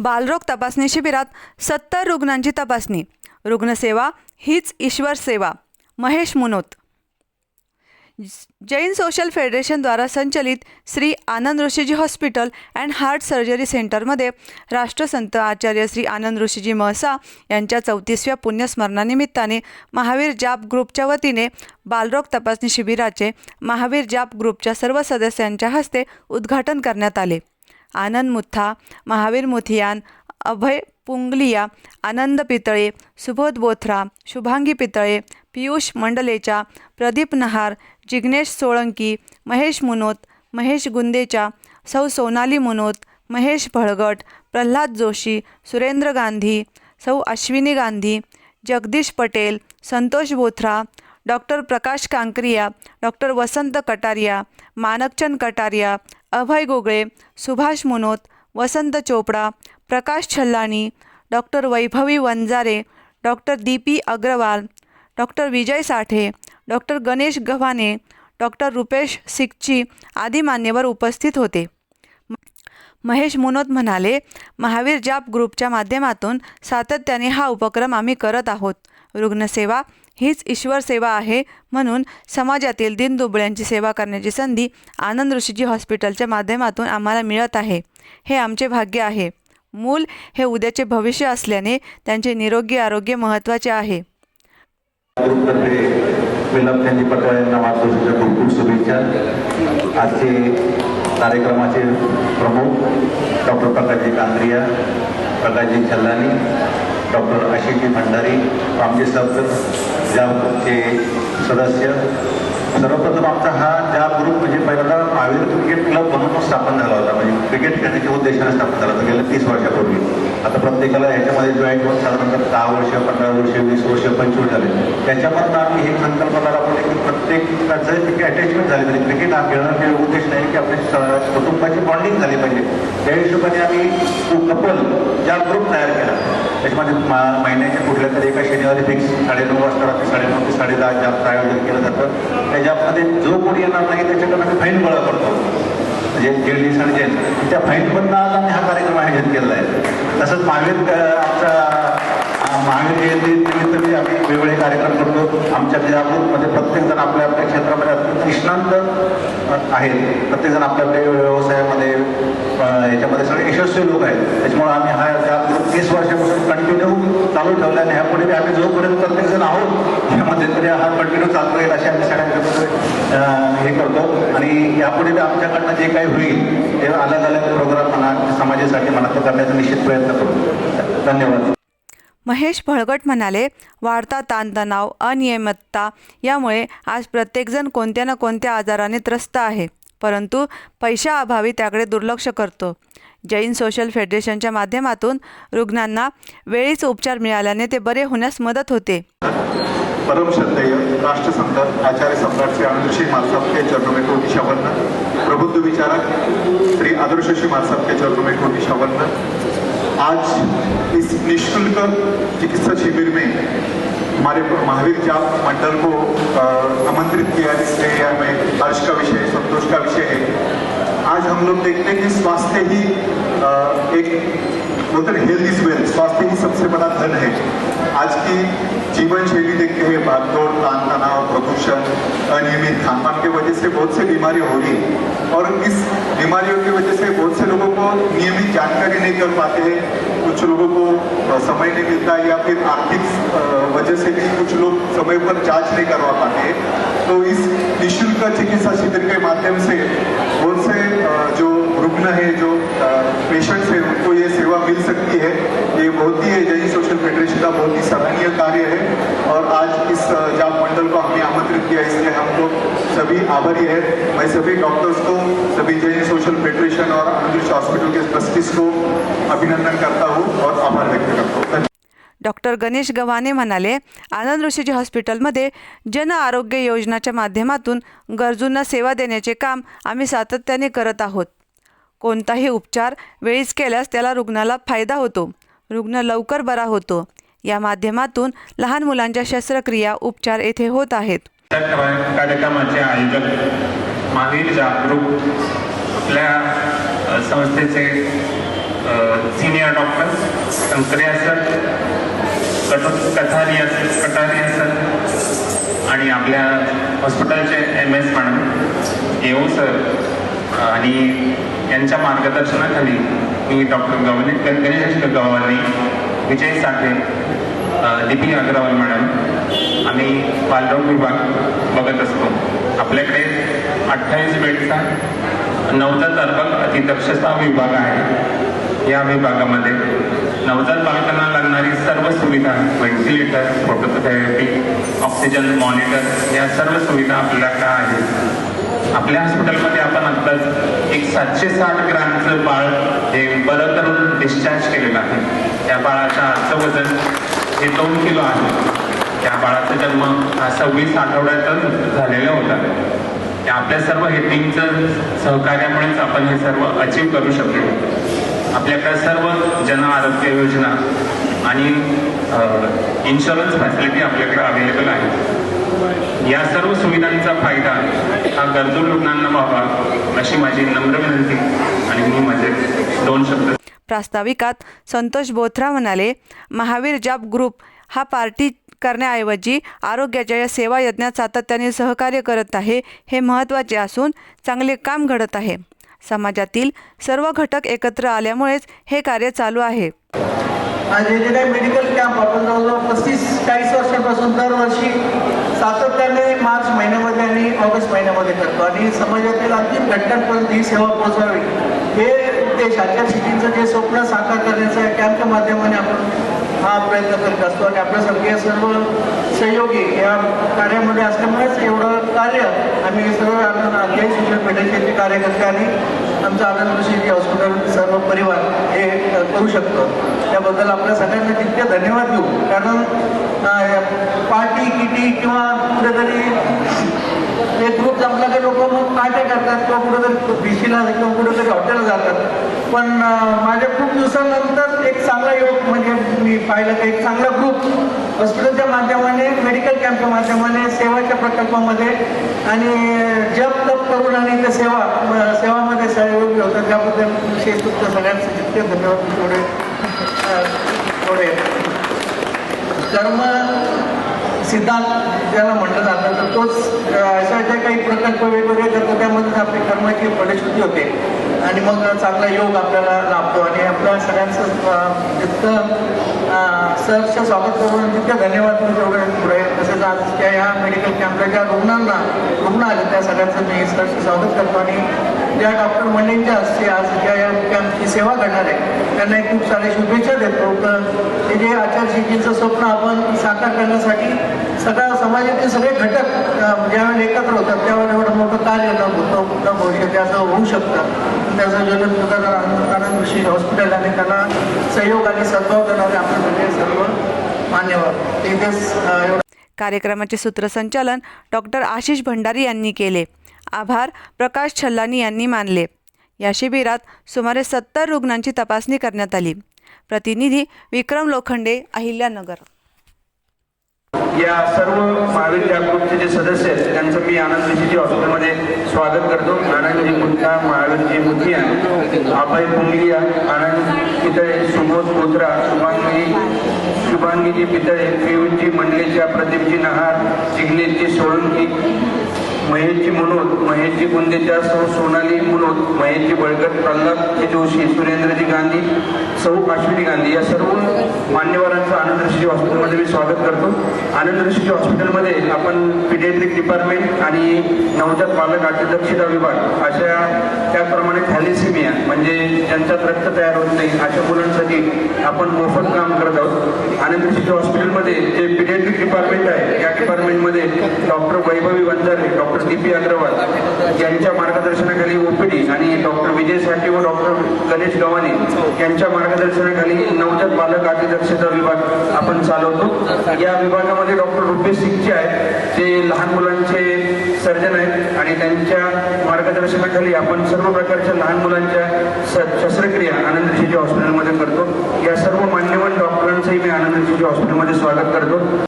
बालरोग तपासणी शिबिरात 70 रुग्णांची तपासणी. रुग्णसेवा हीच ईश्वर सेवा. महेश मुनोत. जैन सोशल फेडरेशन द्वारा संचलित Shri Anand Rishiji hospital and heart surgery सेंटरमध्ये राष्ट्रसंत आचार्य श्री आनंद ऋषीजी महसा यांच्या 34व्या पुण्यस्मरणानिमित्ताने महावीर जाप ग्रुपच्या वतीने बालरोग तपासणी शिबिराचे महावीर जाप ग्रुपच्या सर्व सदस्यांच्या हस्ते उद्घाटन करण्यात आले. आनंद मुथा, महावीर मुथियान, अभय पुंगलिया, आनंद पितळे, सुबोध बोथरा, शुभांगी पितळे, पियुष मंडलेचा, प्रदीप नहार, जिग्नेश सोळंकी, महेश मुनोत, महेश गुंदेचा, सौ Sonali Munot, Mahesh Bhalgat, Pralhad Joshi, Surendra Gandhi, Sau Ashwini Gandhi, Jagdish Patel, Santosh Bothra, doctor Prakash Kankaria, doctor Vasant Kataria, Manakchand Kataria, Abhay Gogale, Subhash Munot, Vasant Chopda, Prakash Chhallani, doctor Vaibhavi Vanjare, doctor Deepi Agarwal, doctor Vijay Sathe, doctor Ganesh Gavhane, doctor Rupesh Sikchi आदी मान्यवर उपस्थित होते. महेश मुनोत म्हणाले, महावीर जाप ग्रुपच्या माध्यमातून सातत्याने हा उपक्रम आम्ही करत आहोत. रुग्णसेवा हीच ईश्वर सेवा आहे, म्हणून समाजातील दीनदुबळ्यांची सेवा करण्याची संधी आनंद ऋषीजी हॉस्पिटलच्या माध्यमातून आम्हाला मिळत आहे. हे आमचे भाग्य आहे. मूल हे उद्याचे भविष्य असल्याने त्यांचे निरोगी आरोग्य महत्त्वाचे आहे. विलंबजी पटवाळ यांना वाढदिवसाच्या खूप खूप शुभेच्छा. आजचे कार्यक्रमाचे प्रमुख डॉक्टर प्रकाशजी कांद्रिया, प्रकाशजी छल्लानी, डॉक्टर आशिषजी भंडारी, आमचे ज्या ग्रुपचे सदस्य. सर्वप्रथम आमचा हा ज्या ग्रुप म्हणजे पहिल्यांदा महावीर क्रिकेट क्लब म्हणून स्थापन झाला होता. म्हणजे क्रिकेट खेळण्याच्या उद्देशाने स्थापन झाला होता गेल्या 30 वर्षापूर्वी. आता प्रत्येकाला ह्याच्यामध्ये जॉईन होऊन साधारणतः 10 वर्ष, 15 वर्ष, 20 वर्ष, 25 झाले. त्याच्यामधून आम्ही हे संकल्पना राबवली की प्रत्येकाचं तिथे अटॅचमेंट झाली पाहिजे. क्रिकेट हा खेळण्याचे उद्देश नाही की आपल्या कुटुंबाची बॉन्डिंग झाली पाहिजे. त्या हिशोबाने आम्ही कपल ज्या ग्रुप तयार केला. त्याच्यामध्ये महिन्याच्या कुठल्या तरी एका शनिवारी फिक्स 9:30 वाजता रात्री 9:30 ते 10:30 जापचं आयोजन केलं जातं. त्या जापमध्ये जो कोणी येणार नाही त्याच्याकडून आम्ही फाईन गोळा करतो. म्हणजे जेडीस आणि जेल त्या फाईनमधून आज आम्ही हा कार्यक्रम आयोजित केलेला आहे. तसंच महावीर जयंती निमित्त आम्ही वेगवेगळे कार्यक्रम करतो. आमच्या त्या ग्रुपमध्ये प्रत्येकजण आपल्या आपल्या क्षेत्रामध्ये अत्यंत निष्णांत आहेत. प्रत्येकजण आपल्या आपल्या व्यवसायामध्ये याच्यामध्ये सगळे यशस्वी लोक आहेत. त्याच्यामुळे आम्ही हा त्या ग्रुप 30 वर्षापासून कंटिन्यू चालू ठेवला आणि ह्यापुढे आम्ही जोपर्यंत प्रत्येकजण आहोत ह्यामध्ये तरी हा कंटिन्यू चालू राहील असे आम्ही सगळ्यांकडे हे करतो. आणि यापुढे आमच्याकडनं जे काही होईल ते अलग अलग प्रोग्राम म्हणा, समाजासाठी म्हणा, तो करण्याचा निश्चित प्रयत्न करू. धन्यवाद. महेश भळगट म्हणाले, वाढता ताणतणाव, अनियमितता यामुळे आज प्रत्येकजण कोणत्या ना कोणत्या आजाराने त्रस्त आहे, परंतु पैशाअभावी त्याकडे दुर्लक्ष करतो. जैन सोशल फेडरेशनच्या माध्यमातून रुग्णांना वेळीच उपचार मिळाल्याने ते बरे होण्यास मदत होते. परमश्रद्धेय राष्ट्रसंत आचार्य सम्राट श्री आनंद ऋषी महाराज के चरणों में कोटि वंदन. प्रबुद्ध विचारक श्री आदर्श ऋषि महाराज के चरणों में कोटि वंदन. आज इस निःशुल्क चिकित्सा शिविर में हमारे महावीर जाप मंडल को आमंत्रित किया, इसलिए हमें हर्ष का विषय, संतोष का विषय है. आज हम लोग देखते हैं कि स्वास्थ्य ही एक बोलते हैं हेल्थ इज वेल्थ. स्वास्थ्य ही सबसे बड़ा धन है. आज की जीवन शैली देखते हैं, भागदौड़, तान तनाव, प्रदूषण, अनियमित खानपान की वजह से बहुत सी बीमारी हो रही है. और इस बीमारियों की वजह से बहुत से लोगों को नियमित जानकारी नहीं कर पाते हैं. कुछ लोगों को समय नहीं मिलता या फिर आर्थिक वजह से भी कुछ लोग समय पर जांच नहीं करवा पाते हैं. तो इस निःशुल्क चिकित्सा शिविर के माध्यम से बहुत से जो रुग्ण है, जो पेशेंट्स है, उनको ये सेवा मिल सकती है. ये बहुत ही जैन सोशल फेडरेशन का बहुत ही सराहनीय कार्य है. और आज इस जाप मंडल को हमने आमंत्रित किया, इसलिए हम लोग सभी आभारी है. मैं सभी डॉक्टर्स को, सभी जैन सोशल फेडरेशन और आनंद हॉस्पिटल के ट्रस्टीज को अभिनंदन करता हूँ और आभार व्यक्त करता हूँ. डॉक्टर गणेश गव्हाणे म्हणाले, आनंद ऋषीजी हॉस्पिटलमध्ये जन आरोग्य योजनाच्या माध्यमातून गरजूंना सेवा देण्याचे काम आम्ही सातत्याने करत आहोत. कोणताही उपचार वेळीच केल्यास त्याला रुग्णाला फायदा होतो. रुग्ण लवकर बरा होतो. या माध्यमातून लहान मुलांच्या शस्त्रक्रिया उपचार येथे होत आहेत. कार्यक्रमाचे आयोजक महावीर जाप ग्रुप आपल्या संस्थेचे senior senior doctor Shankaria sir, Kataria sir आणि आपल्या हॉस्पिटलचे MS मॅडम, AO सर आणि यांच्या मार्गदर्शनाखाली मी डॉक्टर गणेश गवानी, विजय साठे, DP अग्रवाल मॅडम आम्ही बालरोग विभाग बघत असतो. आपल्याकडे 28 बेडचा नवजात अर्भक अतिदक्षता विभाग आहे. या विभागामध्ये नवजात बालकांना लागणारी सर्व सुविधा, व्हेंटिलेटर, फोटोथेरपी, ऑक्सिजन मॉनिटर या सर्व सुविधा आपल्याकडे आहेत. आपल्या हॉस्पिटलमध्ये आपण आत्ताच एक 760 ग्रॅमचं बाळ हे बरं करून डिस्चार्ज केलेलं आहे. त्या बाळाचं आजचं वजन हे 2 किलो आहे. त्या बाळाचा जन्म हा 26 आठवड्यातच झालेला होता. आपल्या सर्व हे टीमचं सहकार्यामुळेच आपण हे सर्व अचीव करू शकलो. आपल्याकडे सर्व जन आरोग्य योजना आणि इन्शुरन्स फॅसिलिटी आपल्याकडे अवेलेबल आहे. या सर्व सुविधांचा फायदा हा गरजू रुग्णांना व्हावा अशी माझी नम्र विनंती आणि मी माझे 2 शब्द. प्रास्ताविकात संतोष बोथरा म्हणाले, महावीर जाप ग्रुप हा पार्टी करण्याऐवजी आरोग्याच्या या सेवा यज्ञात सातत्याने सहकार्य करत आहे. हे महत्त्वाचे असून चांगले काम घडत आहे. समाजातील सर्व घटक एकत्र आल्यामुळेच हे कार्य चालू आहे. आज जे काही मेडिकल कॅम्प आपण जवळजवळ 35-40 वर्षांपासून दरवर्षी सातत्याने मार्च महिन्यामध्ये आणि ऑगस्ट महिन्यामध्ये करतो आणि समाजातील अंतिम घटकांपर्यंत ही सेवा पोहोचावी हे उद्देश आजच्या सिटीचं जे स्वप्न साकार करण्याचं कॅम्पच्या माध्यमाने आपण हा प्रयत्न करीत असतो आणि आपल्यासारखे सर्व सहयोगी या कार्यामध्ये असल्यामुळेच एवढं कार्य आम्ही सर्व आनंद शिक्षण पेठेचे कार्यकर्ते आणि आमचं आनंद ऋषी हॉस्पिटल सर्व परिवार हे करू शकतो. त्याबद्दल आपल्या सगळ्यांना तितके धन्यवाद देऊ. कारण पार्टी किटी किंवा कुठेतरी एक ग्रुप जमला की लोक मग पार्ट्या करतात किंवा कुठेतरी बीसीला किंवा कुठेतरी हॉटेलला जातात. पण माझ्या खूप दिवसांनंतर एक चांगला योग म्हणजे मी पाहिलं की एक चांगला ग्रुप हॉस्पिटलच्या माध्यमाने, मेडिकल कॅम्पच्या माध्यमाने, सेवाच्या प्रकल्पामध्ये आणि जप तप करून आणि त्या सेवामध्ये सहयोगी होतात. त्याबद्दल विशेष तुमच्या सगळ्यांचे जितके धन्यवाद. थोडे कर्म सिद्धांत ज्याला म्हटलं जातं तर तोच अशा ज्या काही प्रकल्प वेगवेगळे करतो त्यामध्येच आपली कर्माची फलश्रुती होते आणि मग चांगला योग आपल्याला लाभतो आणि आपल्या सगळ्यांचं जितकं सहर्ष स्वागत करून जितकं धन्यवाद मी तेवढे पुढे. तसेच आज त्या ह्या मेडिकल कॅम्पला ज्या रुग्ण आले त्या सगळ्यांचं मी सहर्ष स्वागत करतो आणि ज्या डॉक्टर मंडळींच्या हस्ते आज ज्या या कॅम्पची सेवा करणार आहे त्यांना खूप सारे शुभेच्छा देतो. हे जे आचारसंहितेचं स्वप्न आपण साकार करण्यासाठी सगळ्या समाजातील सगळे घटक ज्यावेळेला एकत्र होतात त्यावेळेला एवढं मोठं कार्य न भविष्यात असं होऊ शकतं. त्याचं जगत आनंद ऋषी हॉस्पिटल आणि त्याला सहयोग आणि सद्भाव करणारे आपल्याकडे सर्व मान्यवर इथेच. कार्यक्रमाचे सूत्रसंचालन डॉक्टर आशिष भंडारी यांनी केले. आभार प्रकाश छल्लानी यांनी मानले. या शिबिरात सुमारे 70 रुग्णांची तपासणी करण्यात आली. प्रतिनिधी विक्रम लोखंडे, अहिल्यानगर. या सर्व महावीर जाप ग्रुपचे जे सदस्य आहेत त्यांचं मी आनंद ऋषीजी हॉस्पिटलमध्ये स्वागत करतो. आनंदजी मुठा, महावीरजी मुठिया, अभय पुंगलिया, आनंद पितळे, सुबोध बोत्रा, शुभांगीजी पितळे, पियुषजी मंडलेच्या, प्रदीपजी नहार, जिग्नेशजी सोळंकी, महेशजी मुनोद, महेशजी गुंदेच्या, सौ सोनाली मुनोद, महेशजी बळकट, प्रल्हाद जोशी, सुरेंद्रजी गांधी, सौ अश्विनी गांधी या सर्व मान्यवरांचं आनंद ऋषी हॉस्पिटलमध्ये मी स्वागत करतो. आनंद ऋषी हॉस्पिटलमध्ये आपण पिडियाट्रिक डिपार्टमेंट आणि नवजात बालक अतिदक्षता विभाग अशा त्याचप्रमाणे थॅलेसेमिया म्हणजे ज्यांच्यात रक्त तयार होत नाही अशा मुलांसाठी आपण मोफत काम करत आहोत. आनंद ऋषी हॉस्पिटलमध्ये जे पिडियाट्रिक डिपार्टमेंट आहे या डिपार्टमेंटमध्ये doctor Vaibhavi Vanjare, doctor DP Agarwal यांच्या मार्गदर्शनाखाली OPD आणि डॉक्टर विजय साठे व डॉक्टर गणेश गवानी यांच्या मार्गदर्शनाखाली नवजात बालक अतिदक्षता विभाग आपण चालवतो. या विभागामध्ये डॉक्टर रुपेश सिंगचे आहेत जे लहान मुलांचे सर्जन आहेत आणि त्यांच्या मार्गदर्शनाखाली आपण सर्व प्रकारच्या लहान मुलांच्या शस्त्रक्रिया आनंद ऋषीजी हॉस्पिटलमध्ये करतो. या सर्व मान्यवर डॉक्टरांचंही मी आनंद ऋषीजी हॉस्पिटलमध्ये स्वागत करतो.